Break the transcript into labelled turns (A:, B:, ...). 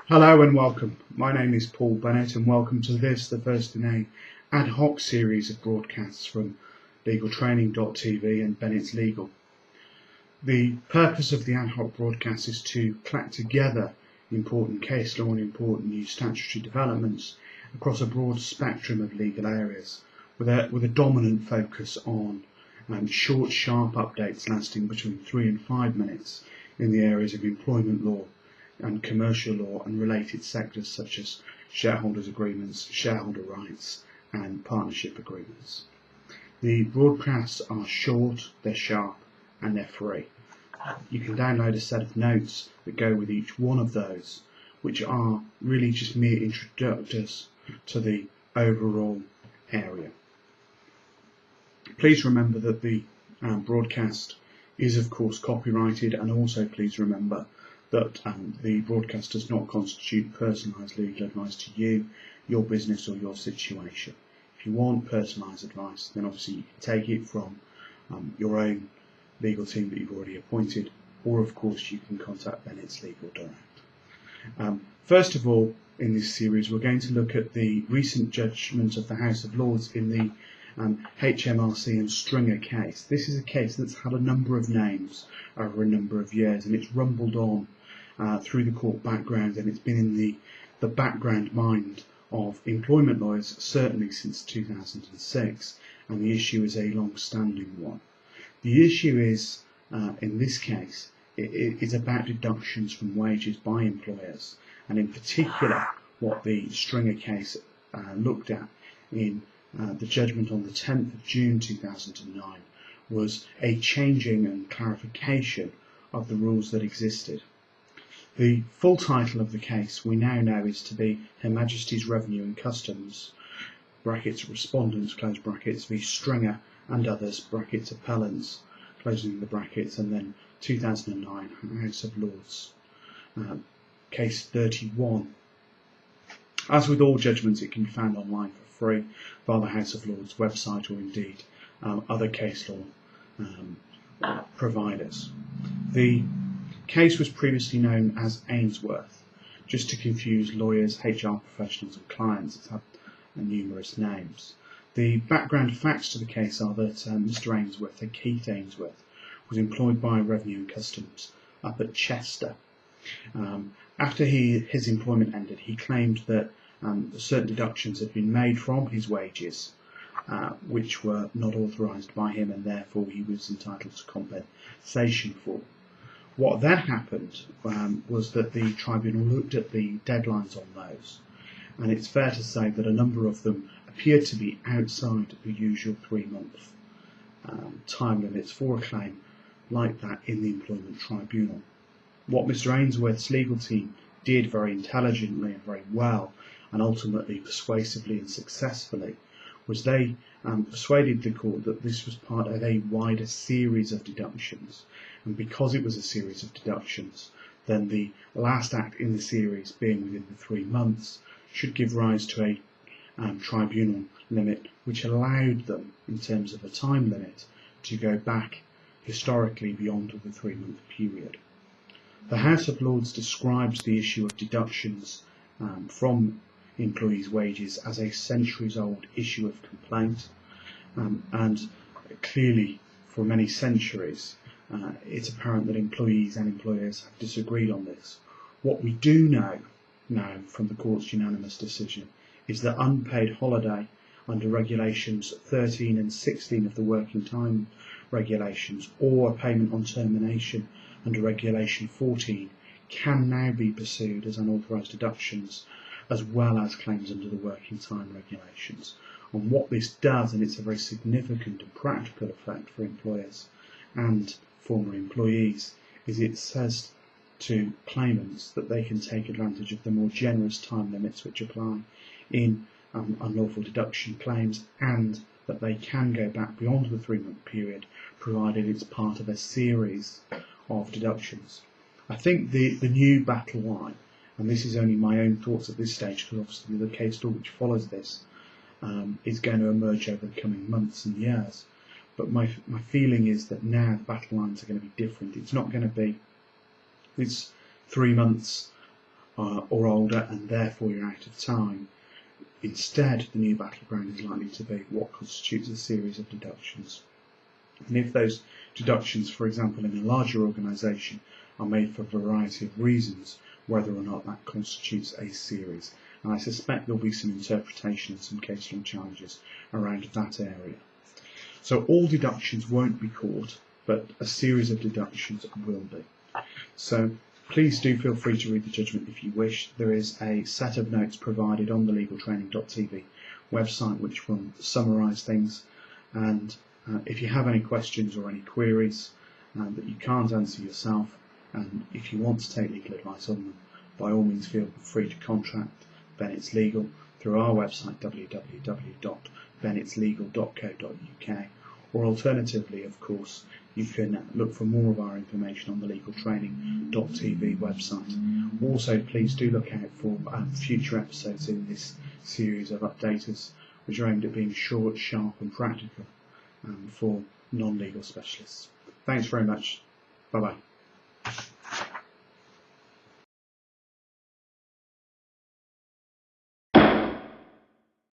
A: Hello and welcome. My name is Paul Bennett and welcome to this, the first in a ad hoc series of broadcasts from legaltraining.tv and Bennett's Legal. The purpose of the ad hoc broadcast is to collect together important case law and important new statutory developments across a broad spectrum of legal areas with a dominant focus on short, sharp updates lasting between 3 and 5 minutes in the areas of employment law and commercial law and related sectors such as shareholders agreements, shareholder rights and partnership agreements. The broadcasts are short, they're sharp and they're free. You can download a set of notes that go with each one of those, which are really just mere introductors to the overall area. Please remember that the broadcast is of course copyrighted, and also please remember that the broadcast does not constitute personalised legal advice to you, your business or your situation. If you want personalised advice, then obviously you can take it from your own legal team that you've already appointed, or of course you can contact Bennett's Legal direct. First of all, in this series we're going to look at the recent judgment of the House of Lords in the HMRC and Stringer case. This is a case that's had a number of names over a number of years, and it's rumbled on through the court background, and it's been in the background mind of employment lawyers certainly since 2006, and the issue is a long-standing one. The issue is, in this case, it is about deductions from wages by employers, and in particular what the Stringer case looked at in the judgment on the 10th of June 2009 was a changing and clarification of the rules that existed. The full title of the case we now know is to be Her Majesty's Revenue and Customs, brackets respondents, close brackets, v Stringer and others, brackets appellants, closing the brackets, and then 2009 House of Lords, case 31. As with all judgments, it can be found online for free via the House of Lords website, or indeed other case law providers. The case was previously known as Ainsworth, just to confuse lawyers, HR professionals and clients. It's had numerous names. The background facts to the case are that Mr Ainsworth, Keith Ainsworth, was employed by Revenue and Customs up at Chester. After his employment ended, he claimed that certain deductions had been made from his wages which were not authorised by him, and therefore he was entitled to compensation for. What then happened was that the tribunal looked at the deadlines on those, and it's fair to say that a number of them appeared to be outside the usual 3-month time limits for a claim like that in the employment tribunal. What Mr Ainsworth's legal team did very intelligently and very well, and ultimately persuasively and successfully, was they persuaded the court that this was part of a wider series of deductions, and because it was a series of deductions, then the last act in the series, being within the 3 months, should give rise to a tribunal limit which allowed them, in terms of a time limit, to go back historically beyond the 3-month period. The House of Lords describes the issue of deductions from employees' wages as a centuries-old issue of complaint, and clearly for many centuries it's apparent that employees and employers have disagreed on this. What we do know now from the court's unanimous decision is that unpaid holiday under regulations 13 and 16 of the working time regulations, or a payment on termination under regulation 14, can now be pursued as unauthorised deductions, as well as claims under the working time regulations. And what this does, and it's a very significant and practical effect for employers and former employees, is it says to claimants that they can take advantage of the more generous time limits which apply in unlawful deduction claims, and that they can go back beyond the 3-month period provided it's part of a series of deductions. I think the new battle line, and this is only my own thoughts at this stage because obviously the case law which follows this is going to emerge over the coming months and years, but my feeling is that now the battle lines are going to be different. It's not going to be it's 3 months or older, and therefore you're out of time. Instead, the new battleground is likely to be what constitutes a series of deductions. And if those deductions, for example, in a larger organisation, are made for a variety of reasons, whether or not that constitutes a series. And I suspect there'll be some interpretation and some case law challenges around that area. So all deductions won't be caught, but a series of deductions will be. So please do feel free to read the judgment if you wish. There is a set of notes provided on the legaltraining.tv website which will summarise things, and if you have any questions or any queries that you can't answer yourself, and if you want to take legal advice on them, by all means feel free to contact Bennett's Legal through our website www.bennettslegal.co.uk, or alternatively, of course, you can look for more of our information on the legaltraining.tv website. Also, please do look out for future episodes in this series of updaters, which are aimed at being short, sharp and practical for non-legal specialists. Thanks very much. Bye-bye.